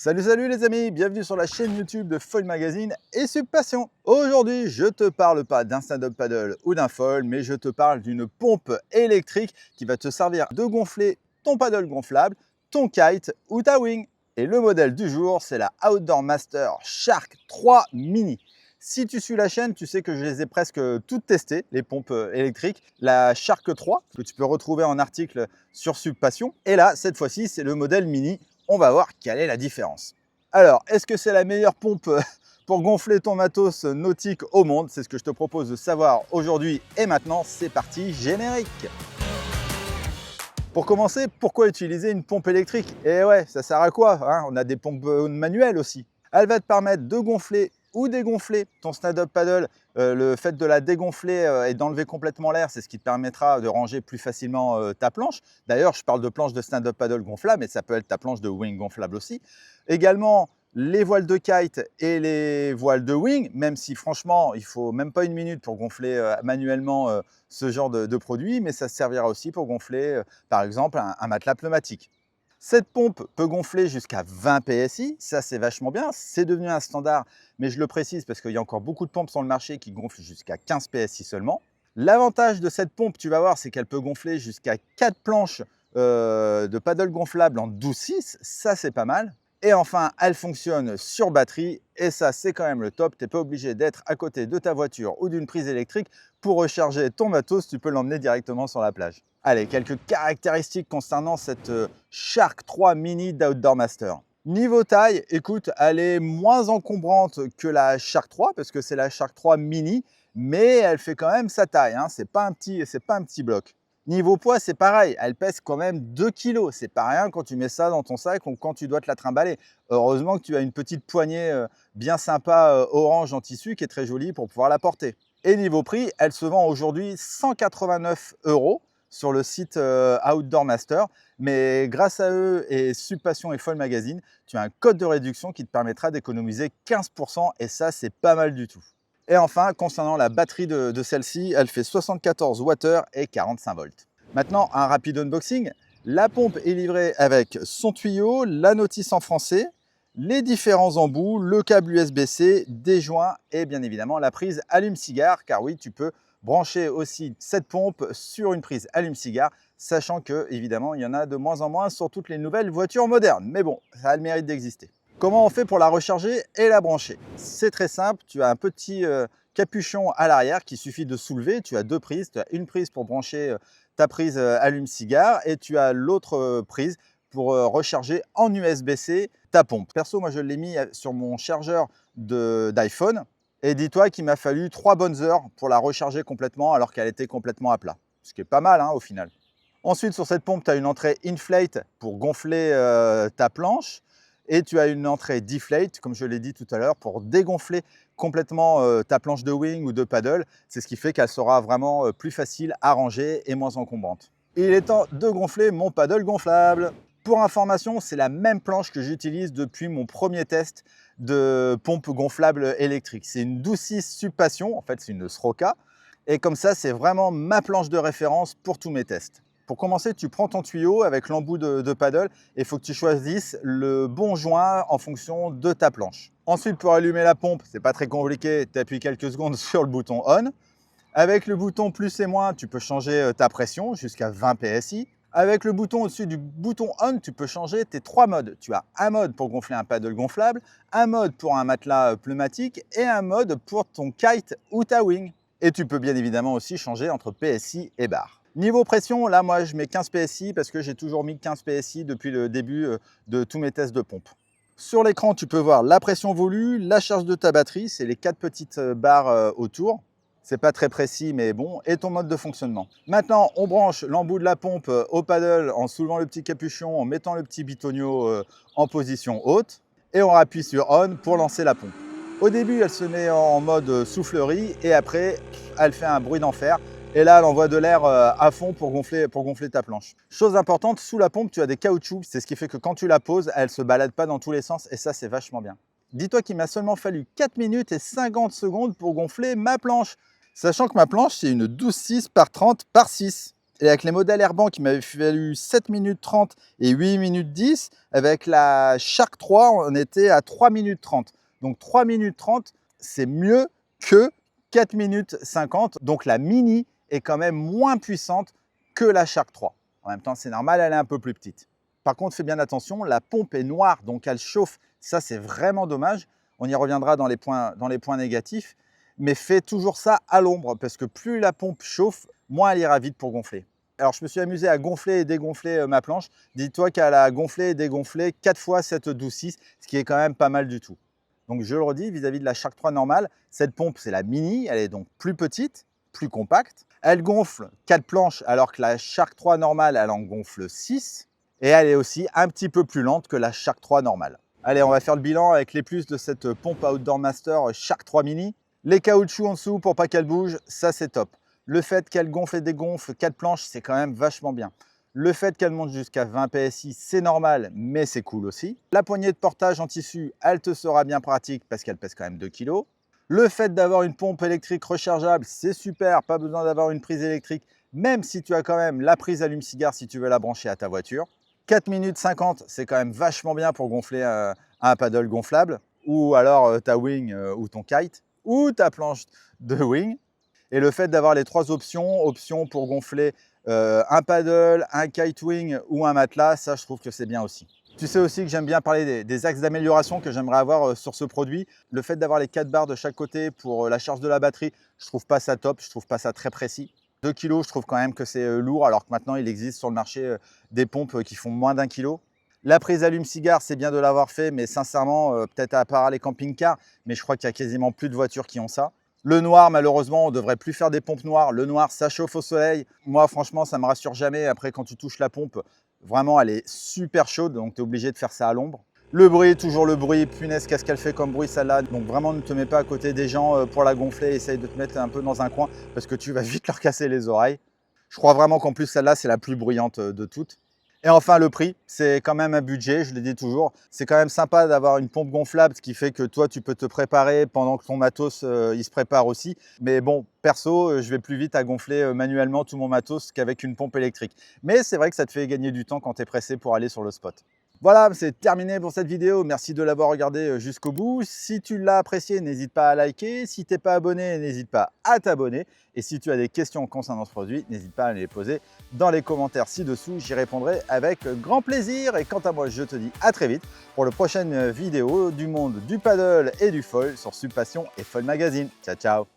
Salut les amis, bienvenue sur la chaîne YouTube de Foil Magazine et Subpassion. Aujourd'hui, je te parle pas d'un stand-up paddle ou d'un foil, mais je te parle d'une pompe électrique qui va te servir de gonfler ton paddle gonflable, ton kite ou ta wing. Et le modèle du jour, c'est la Outdoor Master Shark 3 Mini. Si tu suis la chaîne, tu sais que je les ai presque toutes testées, les pompes électriques. La Shark 3, que tu peux retrouver en article sur Subpassion. Et là, cette fois-ci, c'est le modèle Mini. On va voir quelle est la différence. Alors, est-ce que c'est la meilleure pompe pour gonfler ton matos nautique au monde? C'est ce que je te propose de savoir aujourd'hui et maintenant. C'est parti, générique! Pour commencer, pourquoi utiliser une pompe électrique? Et ouais, ça sert à quoi, hein? On a des pompes manuelles aussi. Elle va te permettre de gonfler ou dégonfler ton stand-up paddle. Le fait de la dégonfler et d'enlever complètement l'air, c'est ce qui te permettra de ranger plus facilement ta planche. D'ailleurs, je parle de planche de stand-up paddle gonflable, mais ça peut être ta planche de wing gonflable aussi. Également, les voiles de kite et les voiles de wing, même si franchement, il faut même pas une minute pour gonfler manuellement ce genre de produit, mais ça servira aussi pour gonfler, par exemple, un matelas pneumatique. Cette pompe peut gonfler jusqu'à 20 PSI, ça c'est vachement bien, c'est devenu un standard, mais je le précise parce qu'il y a encore beaucoup de pompes sur le marché qui gonflent jusqu'à 15 PSI seulement. L'avantage de cette pompe, tu vas voir, c'est qu'elle peut gonfler jusqu'à 4 planches de paddle gonflable en 12,6, ça c'est pas mal. Et enfin, elle fonctionne sur batterie, et ça c'est quand même le top, tu n'es pas obligé d'être à côté de ta voiture ou d'une prise électrique pour recharger ton matos, tu peux l'emmener directement sur la plage. Allez, quelques caractéristiques concernant cette Shark 3 Mini d'Outdoor Master. Niveau taille, écoute, elle est moins encombrante que la Shark 3 parce que c'est la Shark 3 Mini, mais elle fait quand même sa taille, hein. C'est pas un petit bloc. Niveau poids, c'est pareil, elle pèse quand même 2 kg. C'est pas rien quand tu mets ça dans ton sac ou quand tu dois te la trimballer. Heureusement que tu as une petite poignée bien sympa orange en tissu qui est très jolie pour pouvoir la porter. Et niveau prix, elle se vend aujourd'hui 189 € sur le site Outdoor Master. Mais grâce à eux et Subpassion et Foil Magazine, tu as un code de réduction qui te permettra d'économiser 15% et ça, c'est pas mal du tout. Et enfin, concernant la batterie de celle-ci, elle fait 74 Wh et 45 volts. Maintenant, un rapide unboxing. La pompe est livrée avec son tuyau, la notice en français, les différents embouts, le câble USB-C, des joints et bien évidemment la prise allume-cigare, car oui, tu peux brancher aussi cette pompe sur une prise allume-cigare, sachant que évidemment il y en a de moins en moins sur toutes les nouvelles voitures modernes. Mais bon, ça a le mérite d'exister. Comment on fait pour la recharger et la brancher? C'est très simple, tu as un petit capuchon à l'arrière qu'il suffit de soulever. Tu as deux prises, tu as une prise pour brancher ta prise allume-cigare et tu as l'autre prise pour recharger en USB-C ta pompe. Perso, moi je l'ai mis sur mon chargeur d'iPhone et dis-toi qu'il m'a fallu 3 bonnes heures pour la recharger complètement alors qu'elle était complètement à plat. Ce qui est pas mal hein, au final. Ensuite, sur cette pompe, tu as une entrée inflate pour gonfler ta planche et tu as une entrée deflate, comme je l'ai dit tout à l'heure, pour dégonfler complètement ta planche de wing ou de paddle. C'est ce qui fait qu'elle sera vraiment plus facile à ranger et moins encombrante. Il est temps de gonfler mon paddle gonflable. Pour information, c'est la même planche que j'utilise depuis mon premier test de pompe gonflable électrique. C'est une 12.6 Subpassion, en fait c'est une Sroka. Et comme ça, c'est vraiment ma planche de référence pour tous mes tests. Pour commencer, tu prends ton tuyau avec l'embout de paddle et il faut que tu choisisses le bon joint en fonction de ta planche. Ensuite, pour allumer la pompe, c'est pas très compliqué, tu appuies quelques secondes sur le bouton on. Avec le bouton plus et moins, tu peux changer ta pression jusqu'à 20 PSI. Avec le bouton au-dessus du bouton on, tu peux changer tes 3 modes. Tu as un mode pour gonfler un paddle gonflable, un mode pour un matelas pneumatique et un mode pour ton kite ou ta wing. Et tu peux bien évidemment aussi changer entre PSI et bar. Niveau pression, là moi je mets 15 PSI parce que j'ai toujours mis 15 PSI depuis le début de tous mes tests de pompe. Sur l'écran, tu peux voir la pression voulue, la charge de ta batterie, c'est les 4 petites barres autour. C'est pas très précis mais bon, et ton mode de fonctionnement. Maintenant, on branche l'embout de la pompe au paddle en soulevant le petit capuchon, en mettant le petit bitonio en position haute et on appuie sur on pour lancer la pompe. Au début, elle se met en mode soufflerie et après, elle fait un bruit d'enfer. Et là, elle envoie de l'air à fond pour gonfler ta planche. Chose importante, sous la pompe, tu as des caoutchoucs. C'est ce qui fait que quand tu la poses, elle ne se balade pas dans tous les sens et ça, c'est vachement bien. Dis-toi qu'il m'a seulement fallu 4 minutes et 50 secondes pour gonfler ma planche. Sachant que ma planche, c'est une 12,6 par 30 par 6. Et avec les modèles Airbank qui m'avaient fallu 7 minutes 30 et 8 minutes 10, avec la Shark 3, on était à 3 minutes 30. Donc 3 minutes 30, c'est mieux que 4 minutes 50. Donc la Mini est quand même moins puissante que la Shark 3. En même temps, c'est normal, elle est un peu plus petite. Par contre, fais bien attention, la pompe est noire, donc elle chauffe. Ça, c'est vraiment dommage. On y reviendra dans les points négatifs. Mais fais toujours ça à l'ombre, parce que plus la pompe chauffe, moins elle ira vite pour gonfler. Alors, je me suis amusé à gonfler et dégonfler ma planche. Dis-toi qu'elle a gonflé et dégonflé 4 fois cette 12.6, ce qui est quand même pas mal du tout. Donc, je le redis, vis-à-vis de la Shark 3 normale, cette pompe, c'est la Mini. Elle est donc plus petite, plus compacte. Elle gonfle 4 planches, alors que la Shark 3 normale, elle en gonfle 6. Et elle est aussi un petit peu plus lente que la Shark 3 normale. Allez, on va faire le bilan avec les plus de cette pompe Outdoor Master Shark 3 Mini. Les caoutchoucs en dessous pour pas qu'elle bouge, ça c'est top. Le fait qu'elle gonfle et dégonfle 4 planches, c'est quand même vachement bien. Le fait qu'elle monte jusqu'à 20 PSI, c'est normal, mais c'est cool aussi. La poignée de portage en tissu, elle te sera bien pratique parce qu'elle pèse quand même 2 kg. Le fait d'avoir une pompe électrique rechargeable, c'est super, pas besoin d'avoir une prise électrique, même si tu as quand même la prise allume-cigare si tu veux la brancher à ta voiture. 4 minutes 50, c'est quand même vachement bien pour gonfler un paddle gonflable, ou alors ta wing ou ton kite, ou ta planche de wing. Et le fait d'avoir les 3 options pour gonfler un paddle, un kite wing ou un matelas, ça je trouve que c'est bien aussi. Tu sais aussi que j'aime bien parler des axes d'amélioration que j'aimerais avoir sur ce produit. Le fait d'avoir les 4 barres de chaque côté pour la charge de la batterie, je trouve pas ça top, je trouve pas ça très précis. 2 kg, je trouve quand même que c'est lourd, alors que maintenant il existe sur le marché des pompes qui font moins d'1 kg. La prise allume-cigare, c'est bien de l'avoir fait, mais sincèrement, peut-être à part les camping-cars, mais je crois qu'il y a quasiment plus de voitures qui ont ça. Le noir, malheureusement, on ne devrait plus faire des pompes noires. Le noir, ça chauffe au soleil. Moi, franchement, ça ne me rassure jamais. Après, quand tu touches la pompe, vraiment, elle est super chaude, donc tu es obligé de faire ça à l'ombre. Le bruit, toujours le bruit. Punaise, qu'est-ce qu'elle fait comme bruit, celle-là. Donc vraiment, ne te mets pas à côté des gens pour la gonfler. Essaye de te mettre un peu dans un coin parce que tu vas vite leur casser les oreilles. Je crois vraiment qu'en plus, celle-là, c'est la plus bruyante de toutes. Et enfin, le prix, c'est quand même un budget, je le dis toujours. C'est quand même sympa d'avoir une pompe gonflable, ce qui fait que toi, tu peux te préparer pendant que ton matos, il se prépare aussi. Mais bon, perso, je vais plus vite à gonfler manuellement tout mon matos qu'avec une pompe électrique. Mais c'est vrai que ça te fait gagner du temps quand tu es pressé pour aller sur le spot. Voilà, c'est terminé pour cette vidéo. Merci de l'avoir regardé jusqu'au bout. Si tu l'as apprécié, n'hésite pas à liker. Si tu n'es pas abonné, n'hésite pas à t'abonner. Et si tu as des questions concernant ce produit, n'hésite pas à me les poser dans les commentaires ci-dessous. J'y répondrai avec grand plaisir. Et quant à moi, je te dis à très vite pour la prochaine vidéo du monde du paddle et du foil sur Subpassion et Foil Magazine. Ciao, ciao!